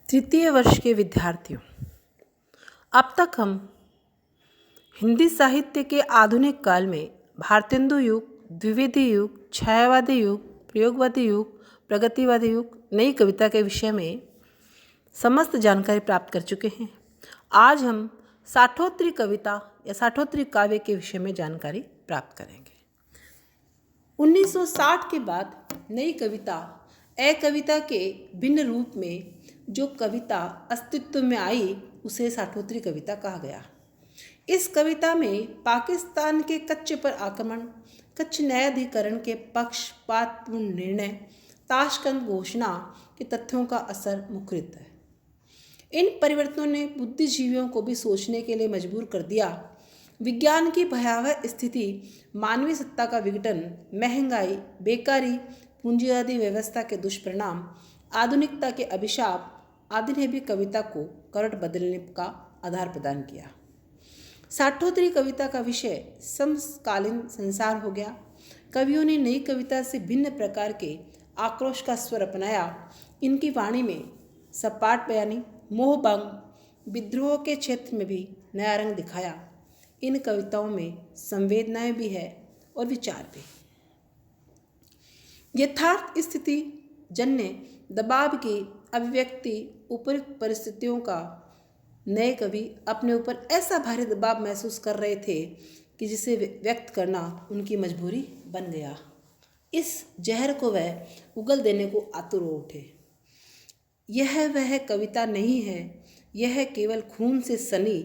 तृतीय वर्ष के विद्यार्थियों, अब तक हम हिंदी साहित्य के आधुनिक काल में भारतेंदु युग, द्विवेदी युग, छायावादी युग, प्रयोगवादी युग, प्रगतिवादी युग, नई कविता के विषय में समस्त जानकारी प्राप्त कर चुके हैं। आज हम साठोत्तरी कविता या साठोत्तरी काव्य के विषय में जानकारी प्राप्त करेंगे। 1960 के बाद नई कविता कविता के भिन्न रूप में जो कविता अस्तित्व में आई उसे साठोत्तरी कविता कहा गया। इस कविता में पाकिस्तान के कच्छ पर आक्रमण, कच्छ न्यायाधिकरण के पक्षपातपूर्ण निर्णय, ताशकंद घोषणा के तथ्यों का असर मुखरित है। इन परिवर्तनों ने बुद्धिजीवियों को भी सोचने के लिए मजबूर कर दिया। विज्ञान की भयावह स्थिति, मानवीय सत्ता का विघटन, महंगाई, बेकारी, पूंजीवादी व्यवस्था के दुष्परिणाम, आधुनिकता के अभिशाप आदि ने भी कविता को करवट बदलने का आधार प्रदान किया। साठोत्तरी कविता का विषय समकालीन संसार हो गया। कवियों ने नई कविता से भिन्न प्रकार के आक्रोश का स्वर अपनाया। इनकी वाणी में सपाट बयानी, मोहभंग, विद्रोह के क्षेत्र में भी नया रंग दिखाया। इन कविताओं में संवेदनाएं भी है और विचार भी। यथार्थ स्थिति जन्य दबाव की अभिव्यक्ति, उपयुक्त परिस्थितियों का नए कवि अपने ऊपर ऐसा भारी दबाव महसूस कर रहे थे कि जिसे व्यक्त करना उनकी मजबूरी बन गया। इस जहर को वह उगल देने को आतुर हो उठे। यह वह कविता नहीं है, यह केवल खून से सनी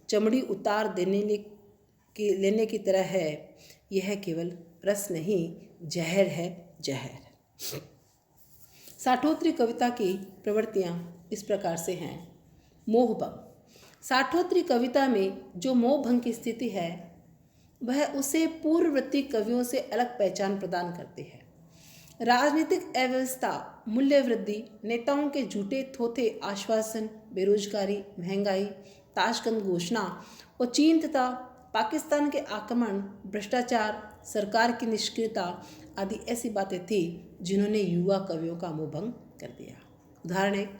चमड़ी उतार लेने की तरह है। यह केवल रस नहीं, जहर है, जहर। साठोत्तरी कविता की प्रवृत्तियाँ इस प्रकार से हैं। मोहभंग। साठोत्तरी कविता में जो मोहभंग की स्थिति है वह उसे पूर्ववर्ती कवियों से अलग पहचान प्रदान करती है। राजनीतिक अव्यवस्था, मूल्य वृद्धि, नेताओं के झूठे थोथे आश्वासन, बेरोजगारी, महंगाई, ताशकंद घोषणा और चीन तथा पाकिस्तान के आक्रमण, भ्रष्टाचार, सरकार की निष्क्रियता आदि ऐसी बातें थी जिन्होंने युवा कवियों का मोहभंग कर दिया। उदाहरण एक,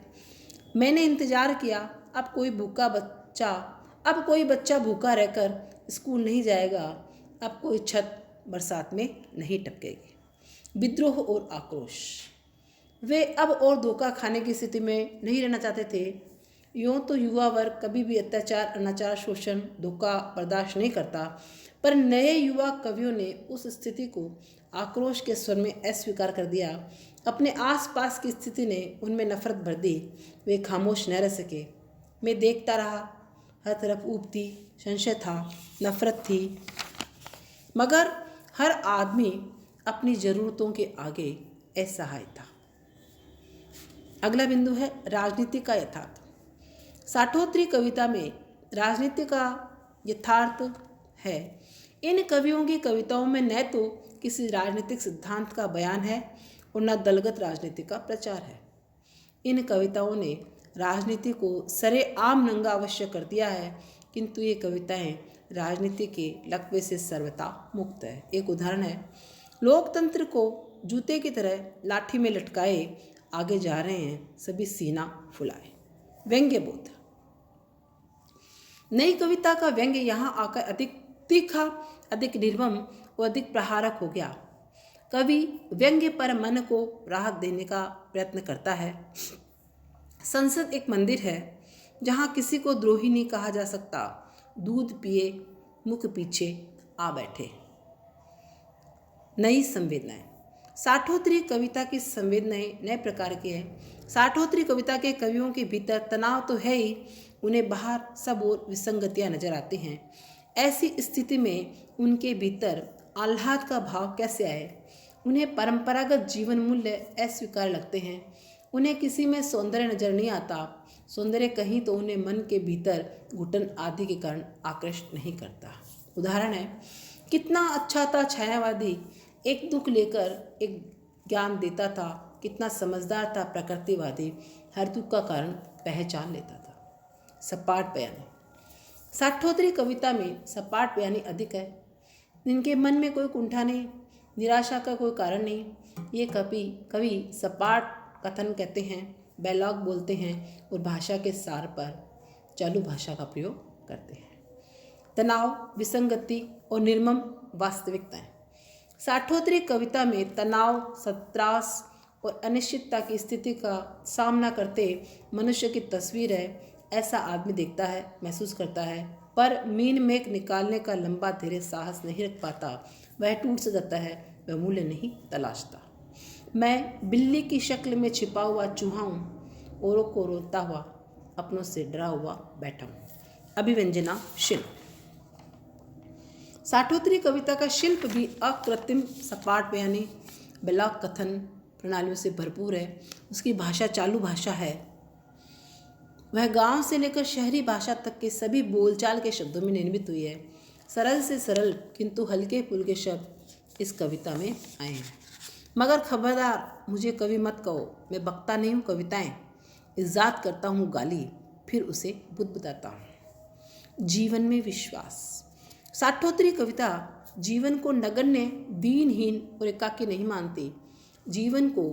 मैंने इंतजार किया, अब कोई बच्चा भूखा रहकर स्कूल नहीं जाएगा, अब कोई छत बरसात में नहीं टपकेगी। विद्रोह और आक्रोश। वे अब और धोखा खाने की स्थिति में नहीं रहना चाहते थे। यूँ तो युवा वर्ग कभी भी अत्याचार, अनाचार, शोषण, धोखा बर्दाश्त नहीं करता, पर नए युवा कवियों ने उस स्थिति को आक्रोश के स्वर में अस्वीकार कर दिया। अपने आसपास की स्थिति ने उनमें नफरत भर दी। वे खामोश न रह सके। मैं देखता रहा, हर तरफ ऊबती संशय था, नफरत थी, मगर हर आदमी अपनी ज़रूरतों के आगे असहाय था। अगला बिंदु है राजनीति का यथार्थ। साठोत्तरी कविता में राजनीति का यथार्थ है। इन कवियों की कविताओं में न तो किसी राजनीतिक सिद्धांत का बयान है और न दलगत राजनीति का प्रचार है। इन कविताओं ने राजनीति को सरेआम नंगा अवश्य कर दिया है, किंतु ये कविताएं राजनीति के लकवे से सर्वथा मुक्त है। एक उदाहरण है, लोकतंत्र को जूते की तरह लाठी में लटकाए आगे जा रहे हैं, सभी सीना फुलाए। व्यंग्य बोध। नई कविता का व्यंग्य यहाँ आकर अधिक तीखा, अधिक निर्मम और अधिक प्रहारक हो गया। कवि व्यंग्य पर मन को राहत देने का प्रयत्न करता है। संसद एक मंदिर है जहाँ किसी को द्रोही नहीं कहा जा सकता। दूध पिए मुख पीछे आ बैठे। नई संवेदनाएं। साठोत्तरी कविता की संवेदनाएं नए प्रकार की है। साठोत्तरी कविता के कवियों के भीतर तनाव तो है ही, उन्हें बाहर सब ओर विसंगतियां नजर आती हैं। ऐसी स्थिति में उनके भीतर आह्लाद का भाव कैसे आए? उन्हें परंपरागत जीवन मूल्य अस्वीकार लगते हैं। उन्हें किसी में सौंदर्य नजर नहीं आता। सौंदर्य कहीं तो उन्हें मन के भीतर घुटन आदि के कारण आकृष्ट नहीं करता। उदाहरण है, कितना अच्छा था छायावादी, एक दुख लेकर एक ज्ञान देता था। कितना समझदार था प्रकृतिवादी, हर दुख का कारण पहचान लेता था। सपाट बयानी। साठोत्तरी कविता में सपाट बयानी अधिक है। इनके मन में कोई कुंठा नहीं, निराशा का कोई कारण नहीं। ये कवि सपाट कथन कहते हैं। डायलॉग बोलते हैं और भाषा के सार पर चालू भाषा का प्रयोग करते हैं। तनाव, विसंगति और निर्मम वास्तविकताएं। साठोत्तरी कविता में तनाव, त्रास और अनिश्चितता की स्थिति का सामना करते मनुष्य की तस्वीर है। ऐसा आदमी देखता है, महसूस करता है, पर मीन मेघ निकालने का लंबा धीरे साहस नहीं रख पाता। वह टूट सा जाता है, वह मूल्य नहीं तलाशता। मैं बिल्ली की शक्ल में छिपा हुआ चूहा हूँ, औरों को रोता हुआ, अपनों से डरा हुआ बैठा हूँ। अभिव्यंजना शिल्प। साठोत्तरी कविता का शिल्प भी अकृत्रिम, सपाट बयानी, ब्लॉक कथन प्रणालियों से भरपूर है। उसकी भाषा चालू भाषा है। वह गांव से लेकर शहरी भाषा तक के सभी बोलचाल के शब्दों में निर्मित हुई है। सरल से सरल किंतु हल्के फुल्के शब्द इस कविता में आए हैं। मगर खबरदार, मुझे कवि मत कहो, मैं बकता नहीं हूँ कविताएं, इज्जात करता हूँ गाली, फिर उसे बुदबुदाता हूँ। जीवन में विश्वास। साठोत्तरी कविता जीवन को नगण्य, दीनहीन और एकाकी नहीं मानती। जीवन को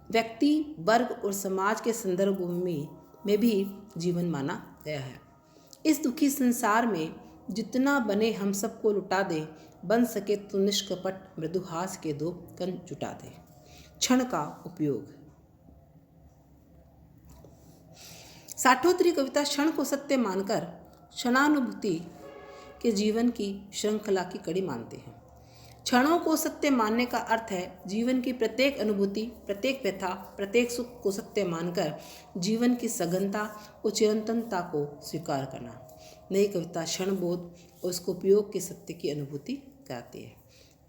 व्यक्ति, वर्ग और समाज के संदर्भ में भी जीवन माना गया है। इस दुखी संसार में जितना बने हम सबको लुटा दे, बन सके तो निष्कपट मृदुहास के 2 कण जुटा दे। क्षण का उपयोग। साठोत्तरी कविता क्षण को सत्य मानकर क्षणानुभूति के जीवन की श्रृंखला की कड़ी मानते हैं। क्षणों को सत्य मानने का अर्थ है जीवन की प्रत्येक अनुभूति, प्रत्येक व्यथा, प्रत्येक सुख को सत्य मानकर जीवन की सघनता और चिरंतनता को स्वीकार करना। नई कविता क्षणबोध और उसके उपयोग के सत्य की अनुभूति कराती है।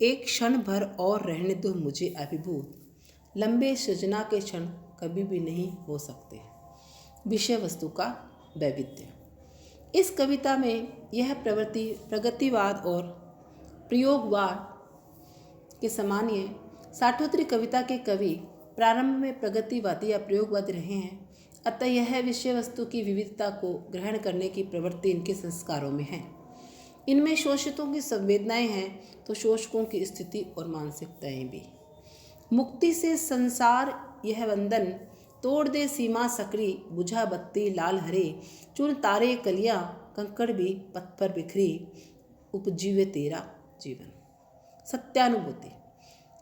एक क्षण भर और रहने दो मुझे अभिभूत, लंबे सृजना के क्षण कभी भी नहीं हो सकते। विषय वस्तु का वैविध्य। इस कविता में यह प्रवृत्ति प्रगतिवाद और प्रयोगवाद के सामान्य। साठोत्तरी कविता के कवि प्रारंभ में प्रगतिवादी या प्रयोगवादी रहे हैं, अतः यह विषय वस्तु की विविधता को ग्रहण करने की प्रवृत्ति इनके संस्कारों में है। इनमें शोषितों की संवेदनाएं हैं तो शोषकों की स्थिति और मानसिकताएं भी। मुक्ति से संसार यह बंधन, तोड़ दे सीमा सकरी, बुझा बत्ती लाल हरे, चुन तारे कलियां, कंकड़ भी पथ पर बिखरी, उपजीवे तेरा जीवन। सत्यानुभूति।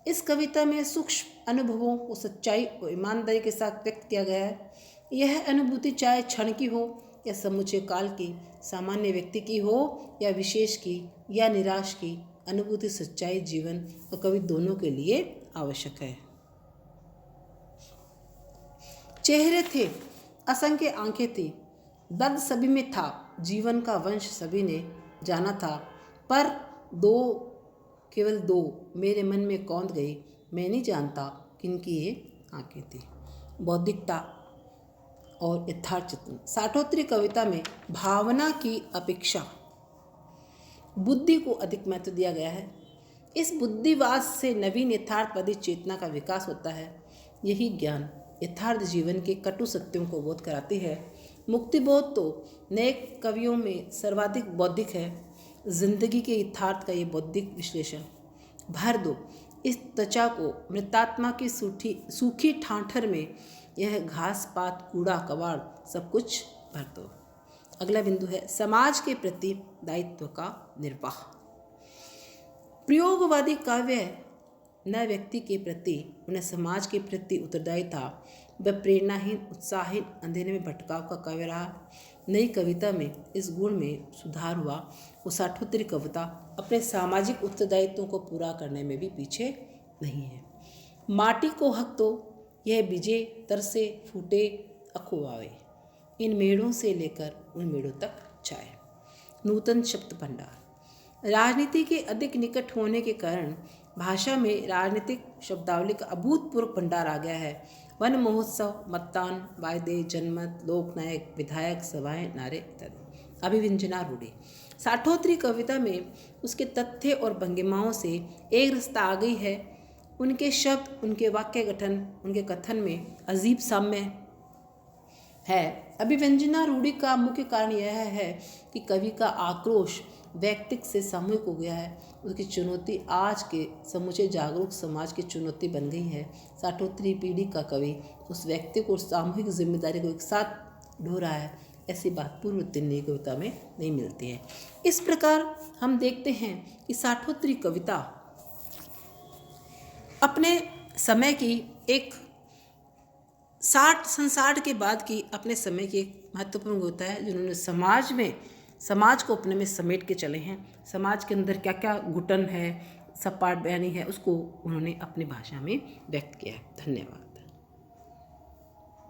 इस कविता में सूक्ष्म अनुभवों को सच्चाई और ईमानदारी के साथ व्यक्त किया गया है। यह अनुभूति चाहे क्षण की हो या समुचे काल की, सामान्य व्यक्ति की हो या विशेष की या निराश की, अनुभूति सच्चाई जीवन और कवि दोनों के लिए आवश्यक है। चेहरे थे, असंख्य आंखें थी, दर्द सभी में था, जीवन का वंश सभी ने जाना था, पर केवल दो मेरे मन में कौंध गई, मैं नहीं जानता किनकी ये आंखें थी। बौद्धिकता और यथार्थ चित्रण। साठोत्तरी कविता में भावना की अपेक्षा बुद्धि को अधिक महत्व दिया गया है। इस बुद्धिवाद से नवीन यथार्थवादी चेतना का विकास होता है। यही ज्ञान यथार्थ जीवन के कटु सत्यों को बोध कराती है। मुक्तिबोध तो नए कवियों में सर्वाधिक बौद्धिक है। जिंदगी के यथार्थ का ये बौद्धिक विश्लेषण। भर दो इस त्वचा को मृतात्मा की सूखी ठाठर में, यह घास पात कूड़ा कबाड़ सब कुछ भर दो। अगला बिंदु है समाज के प्रति दायित्व का निर्वाह। प्रयोगवादी काव्य न व्यक्ति के प्रति न समाज के प्रति उत्तरदायी था। वह प्रेरणाहीन, उत्साहहीन, अंधेरे में भटकाव का काव्य रहा। नई कविता में इस गुण में सुधार हुआ। वो साठोत्तरी कविता अपने सामाजिक उत्तरदायित्वों को पूरा करने में भी पीछे नहीं है। माटी को हक दो, यह बीजे तरसे फूटे अखुआवे, इन मेड़ों से लेकर उन मेड़ों तक जाए। नूतन शब्द भंडार। राजनीति के अधिक निकट होने के कारण भाषा में राजनीतिक शब्दावली का अभूतपूर्व भंडार आ गया है। वन महोत्सव, मतदान, वायदे, जनमत, लोकनायक, विधायक सभाएं, नारे इत्यादि। अभिव्यंजना रूढ़ी। साठोत्तरी कविता में उसके तथ्य और भंगिमाओं से एक रस्ता आ गई है। उनके शब्द, उनके वाक्य गठन, उनके कथन में अजीब साम्य है। अभिव्यंजना रूढ़ी का मुख्य कारण यह है कि कवि का आक्रोश व्यक्तिक से सामूहिक हो गया है, उसकी चुनौती आज के समूचे जागरूक समाज की चुनौती बन गई है। साठोत्तरी पीढ़ी का कवि उस व्यक्ति को सामूहिक जिम्मेदारी को एक साथ ढो रहा है, ऐसी बात पूर्व तिन्नी कविता में नहीं मिलती है। इस प्रकार हम देखते हैं कि साठोत्तरी कविता अपने समय की एक 60 के बाद की अपने समय की एक महत्वपूर्ण कविता है, जिन्होंने समाज को अपने में समेट के चले हैं। समाज के अंदर क्या क्या घुटन है, सपाट बयानी है, उसको उन्होंने अपनी भाषा में व्यक्त किया है। धन्यवाद।